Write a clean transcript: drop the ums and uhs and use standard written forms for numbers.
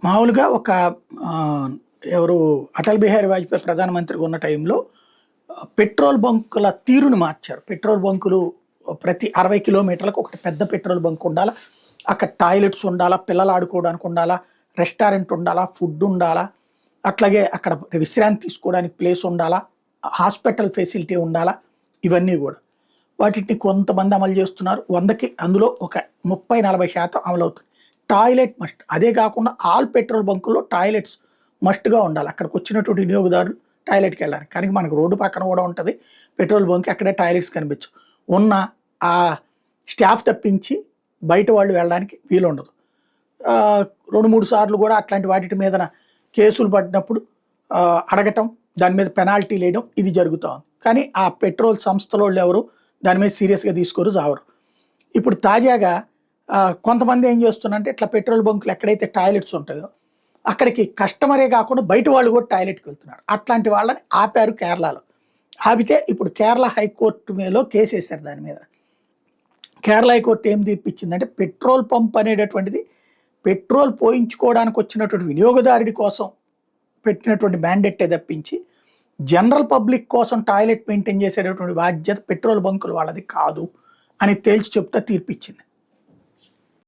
మామూలుగా ఒక ఎవరు అటల్ బిహారీ వాజ్పేయి ప్రధానమంత్రిగా ఉన్న టైంలో పెట్రోల్ బంకుల తీరును మార్చారు. పెట్రోల్ బంకులు ప్రతి 60 కిలోమీటర్లకు ఒకటి పెద్ద పెట్రోల్ బంక్ ఉండాలా, అక్కడ టాయిలెట్స్ ఉండాలా, పిల్లలు ఆడుకోవడానికి ఉండాలా, రెస్టారెంట్ ఉండాలా, ఫుడ్ ఉండాలా, అట్లాగే అక్కడ విశ్రాంతి తీసుకోవడానికి ప్లేస్ ఉండాలా, హాస్పిటల్ ఫెసిలిటీ ఉండాలా, ఇవన్నీ కూడా వాటిని కొంతమంది అమలు చేస్తున్నారు. 100కి అందులో ఒక 30-40% అమలవుతుంది. Toilet must. అదే కాకుండా ఆల్ పెట్రోల్ బంకుల్లో టాయిలెట్స్ మస్ట్‌గా ఉండాలి. అక్కడికి వచ్చినటువంటి వినియోగదారులు టాయిలెట్‌కి వెళ్ళడానికి. కానీ మనకు రోడ్డు పక్కన కూడా ఉంటది పెట్రోల్ బంక్. అక్కడే టాయిలెట్స్ కనిపించవు. ఉన్న ఆ స్టాఫ్ తప్పించి బయట వాళ్ళు వెళ్ళడానికి వీలుండదు. 2, 3 సార్లు కూడా అట్లాంటి వాటి మీదన కేసులు పడినప్పుడు అడగటం, దాని మీద పెనాల్టీలేయడం ఇది జరుగుతా ఉంది. కానీ ఆ పెట్రోల్ సంస్థలోళ్ళు ఎవరు దాని మీద సీరియస్‌గా తీసుకోరు, జావరు. ఇప్పుడు తాజాగా కొంతమంది ఏం చేస్తున్నారంటే ఇట్లా పెట్రోల్ బంకులు ఎక్కడైతే టాయిలెట్స్ ఉంటాయో అక్కడికి కస్టమరే కాకుండా బయట వాళ్ళు కూడా టాయిలెట్‌కి వెళ్తున్నారు. అట్లాంటి వాళ్ళని ఆపారు కేరళలో. ఆపితే ఇప్పుడు కేరళ హైకోర్టు మీలో కేసేశారు దాని మీద. కేరళ హైకోర్టు ఏం తీర్పిచ్చిందంటే పెట్రోల్ పంప్ అనేటటువంటిది పెట్రోల్ పోయించుకోవడానికి వచ్చినటువంటి వినియోగదారుడి కోసం పెట్టినటువంటి మ్యాండేటే తప్పించి జనరల్ పబ్లిక్ కోసం టాయిలెట్ మెయింటైన్ చేసేటటువంటి బాధ్యత పెట్రోల్ బంకులు వాళ్ళది కాదు అని తేల్చి చెప్తా తీర్పిచ్చింది.